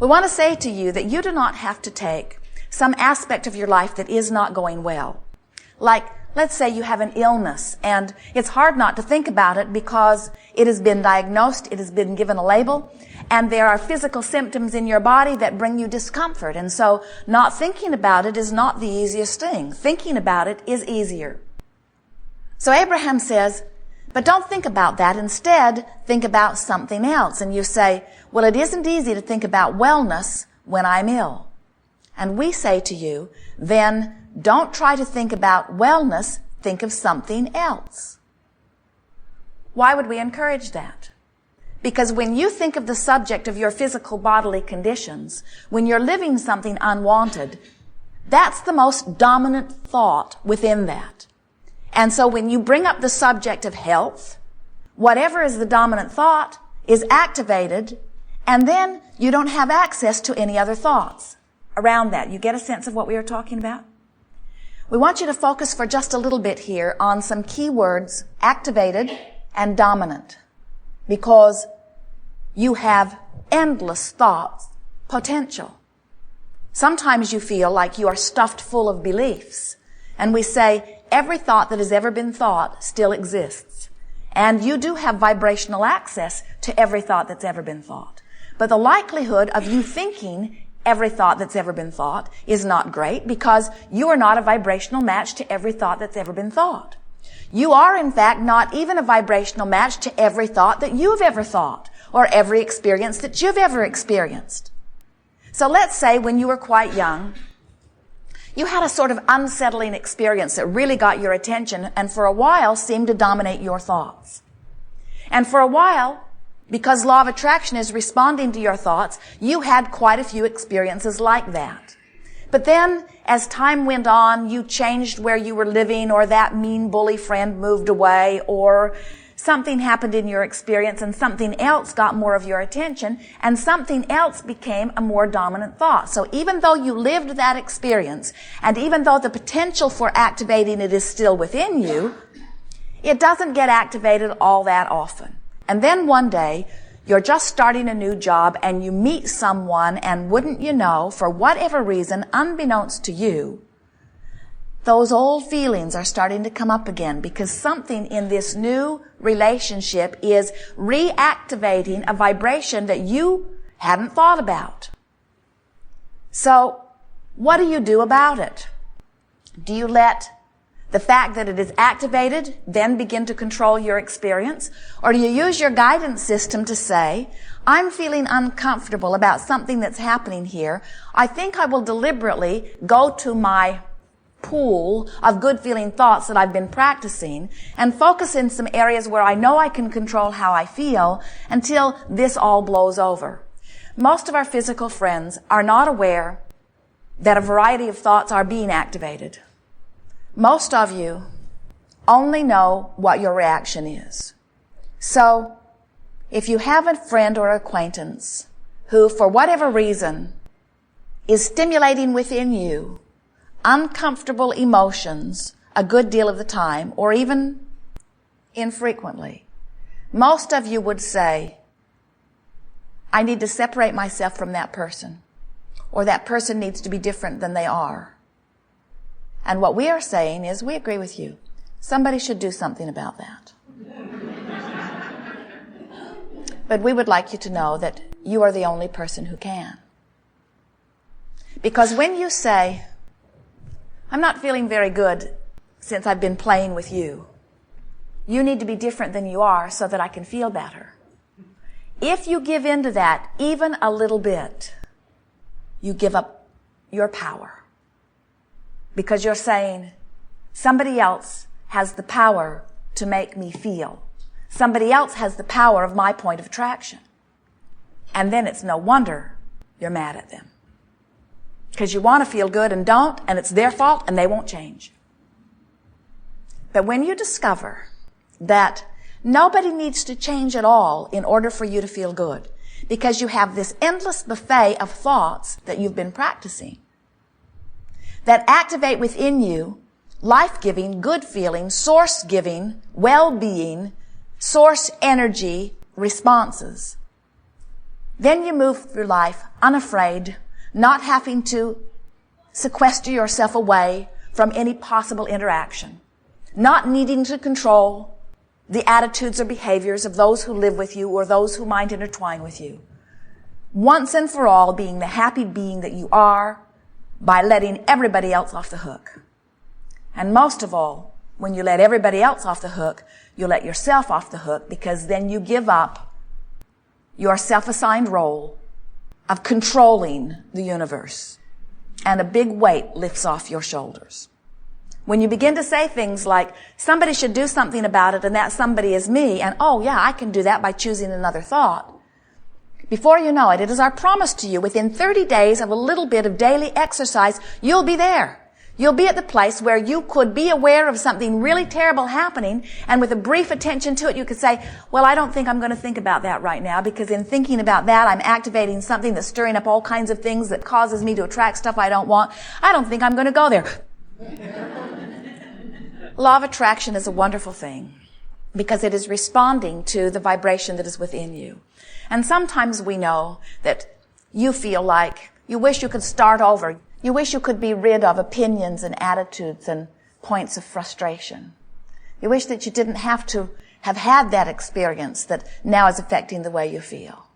We want to say to you that you do not have to take some aspect of your life that is not going well. Like, let's say you have an illness, and it's hard not to think about it because it has been diagnosed, it has been given a label, and there are physical symptoms in your body that bring you discomfort. And so not thinking about it is not the easiest thing. Thinking about it is easier. So Abraham says, but don't think about that. Instead, think about something else. And you say, well, it isn't easy to think about wellness when I'm ill. And we say to you, then don't try to think about wellness, think of something else. Why would we encourage that? Because when you think of the subject of your physical bodily conditions, when you're living something unwanted, that's the most dominant thought within that. And so when you bring up the subject of health, whatever is the dominant thought is activated, and then you don't have access to any other thoughts around that. You get a sense of what we are talking about? We want you to focus for just a little bit here on some key words, activated and dominant, because you have endless thoughts potential. Sometimes you feel like you are stuffed full of beliefs, and we say every thought that has ever been thought still exists. And you do have vibrational access to every thought that's ever been thought. But the likelihood of you thinking every thought that's ever been thought is not great, because you are not a vibrational match to every thought that's ever been thought. You are, in fact, not even a vibrational match to every thought that you've ever thought, or every experience that you've ever experienced. So let's say when you were quite young, you had a sort of unsettling experience that really got your attention and for a while seemed to dominate your thoughts. And for a while, because law of attraction is responding to your thoughts, you had quite a few experiences like that. But then, as time went on, you changed where you were living, or that mean bully friend moved away, or something happened in your experience and something else got more of your attention, and something else became a more dominant thought. So even though you lived that experience, and even though the potential for activating it is still within you, it doesn't get activated all that often. And then one day, you're just starting a new job and you meet someone, and wouldn't you know, for whatever reason, unbeknownst to you, those old feelings are starting to come up again, because something in this new relationship is reactivating a vibration that you hadn't thought about. So, what do you do about it? Do you let the fact that it is activated then begin to control your experience? Or do you use your guidance system to say, I'm feeling uncomfortable about something that's happening here. I think I will deliberately go to my pool of good feeling thoughts that I've been practicing and focus in some areas where I know I can control how I feel until this all blows over. Most of our physical friends are not aware that a variety of thoughts are being activated. Most of you only know what your reaction is. So, if you have a friend or acquaintance who, for whatever reason, is stimulating within you uncomfortable emotions a good deal of the time, or even infrequently, most of you would say, I need to separate myself from that person, or that person needs to be different than they are. And what we are saying is, we agree with you. Somebody should do something about that. But we would like you to know that you are the only person who can. Because when you say, I'm not feeling very good since I've been playing with you, you need to be different than you are so that I can feel better. If you give in to that even a little bit, you give up your power. Because you're saying, somebody else has the power to make me feel. Somebody else has the power of my point of attraction. And then it's no wonder you're mad at them. Because you want to feel good and don't, and it's their fault and they won't change. But when you discover that nobody needs to change at all in order for you to feel good, because you have this endless buffet of thoughts that you've been practicing, that activate within you life-giving, good feeling, source-giving, well-being, source energy responses, Then you move through life unafraid, not having to sequester yourself away from any possible interaction, not needing to control the attitudes or behaviors of those who live with you or those who might intertwine with you. Once and for all, being the happy being that you are by letting everybody else off the hook. And most of all, when you let everybody else off the hook, you let yourself off the hook, because then you give up your self-assigned role of controlling the universe, and a big weight lifts off your shoulders. When you begin to say things like, somebody should do something about it, and that somebody is me, and oh yeah, I can do that by choosing another thought. Before you know it, it is our promise to you, within 30 days of a little bit of daily exercise, you'll be there. You'll be at the place where you could be aware of something really terrible happening, and with a brief attention to it, you could say, well, I don't think I'm going to think about that right now, because in thinking about that, I'm activating something that's stirring up all kinds of things that causes me to attract stuff I don't want. I don't think I'm going to go there. Law of attraction is a wonderful thing, because it is responding to the vibration that is within you. And sometimes we know that you feel like you wish you could start over. You wish you could be rid of opinions and attitudes and points of frustration. You wish that you didn't have to have had that experience that now is affecting the way you feel.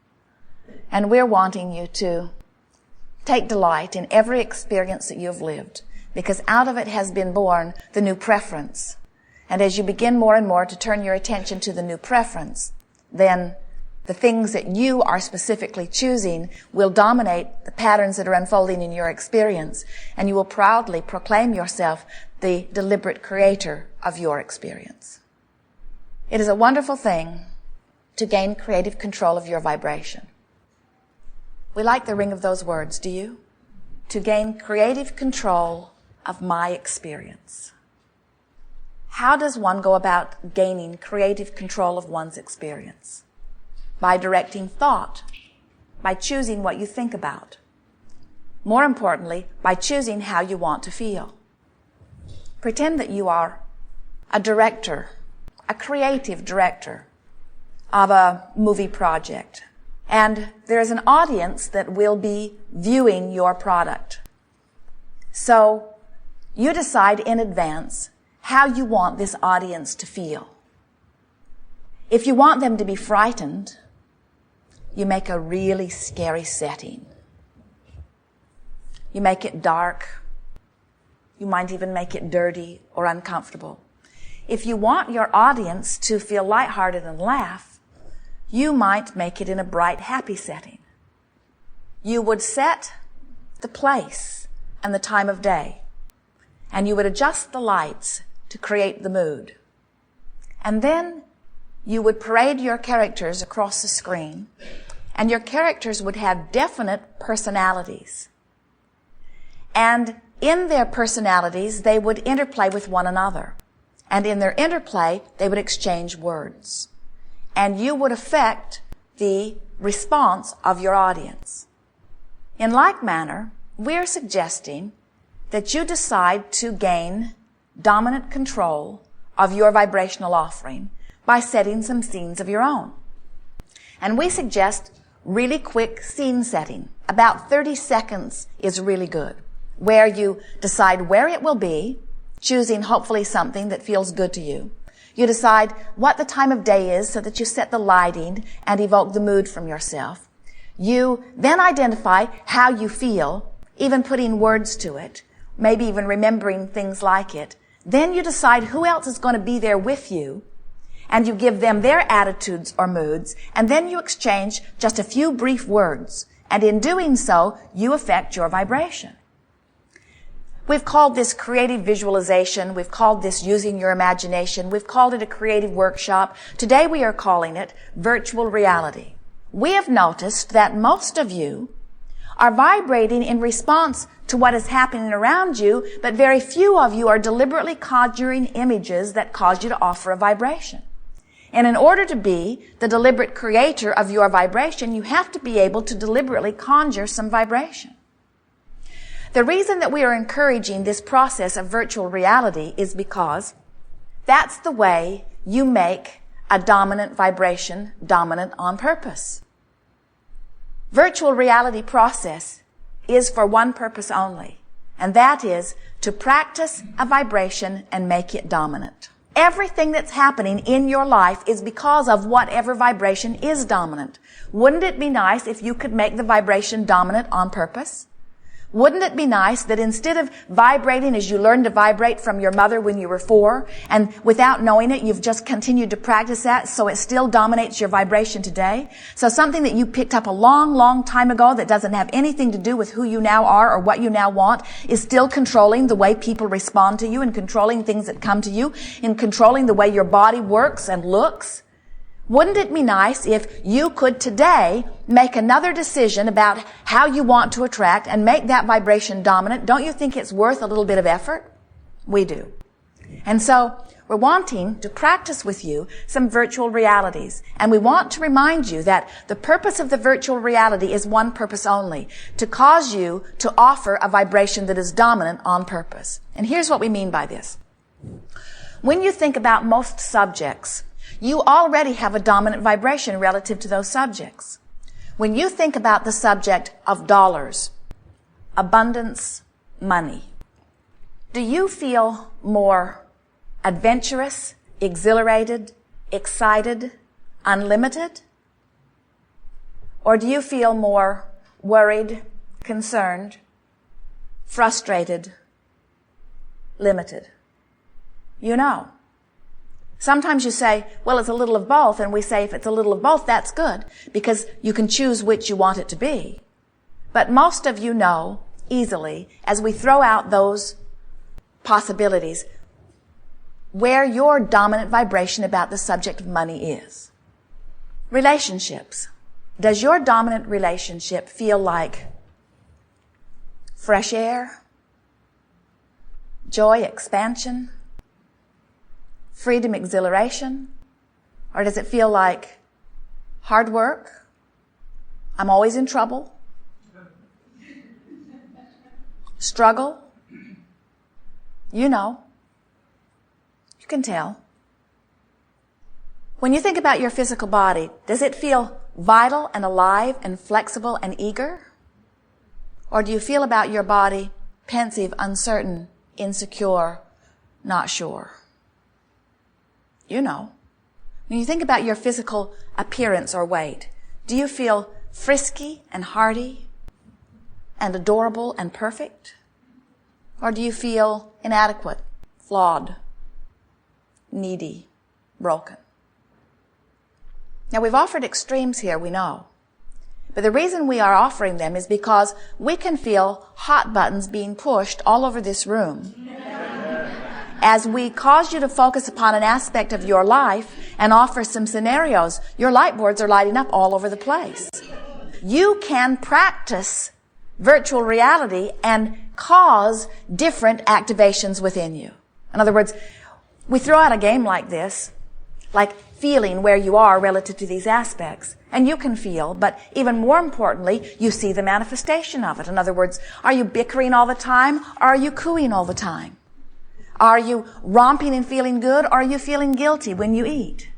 And we're wanting you to take delight in every experience that you've lived, because out of it has been born the new preference. And as you begin more and more to turn your attention to the new preference, then the things that you are specifically choosing will dominate the patterns that are unfolding in your experience, and you will proudly proclaim yourself the deliberate creator of your experience. It is a wonderful thing to gain creative control of your vibration. We like the ring of those words, do you? To gain creative control of my experience. How does one go about gaining creative control of one's experience? By directing thought, by choosing what you think about. More importantly, by choosing how you want to feel. Pretend that you are a director, a creative director of a movie project, and there's an audience that will be viewing your product. So you decide in advance how you want this audience to feel. If you want them to be frightened, you make a really scary setting. You make it dark. You might even make it dirty or uncomfortable. If you want your audience to feel lighthearted and laugh, you might make it in a bright, happy setting. You would set the place and the time of day, and you would adjust the lights to create the mood. And then you would parade your characters across the screen, and your characters would have definite personalities. And in their personalities, they would interplay with one another. And in their interplay, they would exchange words. And you would affect the response of your audience. In like manner, we're suggesting that you decide to gain dominant control of your vibrational offering by setting some scenes of your own. And we suggest really quick scene setting. About 30 seconds is really good, where you decide where it will be, choosing hopefully something that feels good to you. You decide what the time of day is so that you set the lighting and evoke the mood from yourself. You then identify how you feel, even putting words to it, maybe even remembering things like it. Then you decide who else is going to be there with you, and you give them their attitudes or moods, and then you exchange just a few brief words. And in doing so, you affect your vibration. We've called this creative visualization. We've called this using your imagination. We've called it a creative workshop. Today we are calling it virtual reality. We have noticed that most of you are vibrating in response to what is happening around you, but very few of you are deliberately conjuring images that cause you to offer a vibration. And in order to be the deliberate creator of your vibration, you have to be able to deliberately conjure some vibration. The reason that we are encouraging this process of virtual reality is because that's the way you make a dominant vibration dominant on purpose. virtual reality process is for one purpose only, and that is to practice a vibration and make it dominant. Everything that's happening in your life is because of whatever vibration is dominant. Wouldn't it be nice if you could make the vibration dominant on purpose? Wouldn't it be nice that instead of vibrating as you learned to vibrate from your mother when you were 4, and without knowing it, you've just continued to practice that so it still dominates your vibration today? So something that you picked up a long, long time ago that doesn't have anything to do with who you now are or what you now want is still controlling the way people respond to you and controlling things that come to you and controlling the way your body works and looks? Wouldn't it be nice if you could today make another decision about how you want to attract and make that vibration dominant? Don't you think it's worth a little bit of effort? We do. And so we're wanting to practice with you some virtual realities. And we want to remind you that the purpose of the virtual reality is one purpose only, to cause you to offer a vibration that is dominant on purpose. And here's what we mean by this. When you think about most subjects, you already have a dominant vibration relative to those subjects. When you think about the subject of dollars, abundance, money, do you feel more adventurous, exhilarated, excited, unlimited? Or do you feel more worried, concerned, frustrated, limited? You know. Sometimes you say, well, it's a little of both, and we say if it's a little of both, that's good, because you can choose which you want it to be. But most of you know easily, as we throw out those possibilities, where your dominant vibration about the subject of money is. Relationships. Does your dominant relationship feel like fresh air, joy, expansion, freedom, exhilaration? Or does it feel like hard work? I'm always in trouble. Struggle? You know. You can tell. When you think about your physical body, does it feel vital and alive and flexible and eager? Or do you feel about your body pensive, uncertain, insecure, not sure? You know. When you think about your physical appearance or weight, do you feel frisky and hearty and adorable and perfect? Or do you feel inadequate, flawed, needy, broken? Now, we've offered extremes here, we know. But the reason we are offering them is because we can feel hot buttons being pushed all over this room as we cause you to focus upon an aspect of your life and offer some scenarios. Your light boards are lighting up all over the place. You can practice virtual reality and cause different activations within you. In other words, we throw out a game like this, like feeling where you are relative to these aspects. And you can feel, but even more importantly, you see the manifestation of it. In other words, are you bickering all the time? Or are you cooing all the time? Are you romping and feeling good? Or are you feeling guilty when you eat?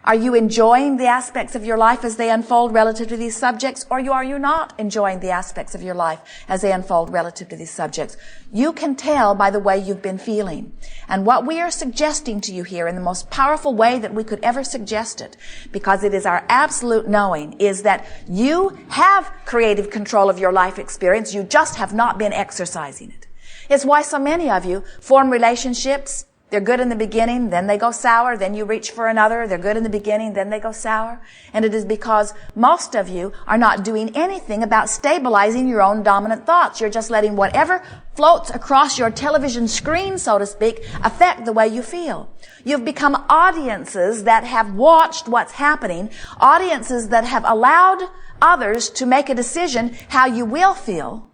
Are you enjoying the aspects of your life as they unfold relative to these subjects? Or are you not enjoying the aspects of your life as they unfold relative to these subjects? You can tell by the way you've been feeling. And what we are suggesting to you here in the most powerful way that we could ever suggest it, because it is our absolute knowing, is that you have creative control of your life experience. You just have not been exercising it. It's why so many of you form relationships. They're good in the beginning, then they go sour, then you reach for another. They're good in the beginning, then they go sour. And it is because most of you are not doing anything about stabilizing your own dominant thoughts. You're just letting whatever floats across your television screen, so to speak, affect the way you feel. You've become audiences that have watched what's happening, audiences that have allowed others to make a decision how you will feel.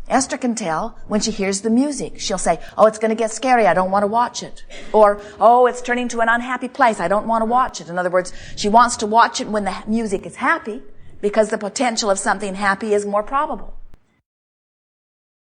Esther can tell when she hears the music. She'll say, oh, it's going to get scary. I don't want to watch it. Or, oh, it's turning to an unhappy place. I don't want to watch it. In other words, she wants to watch it when the music is happy because the potential of something happy is more probable.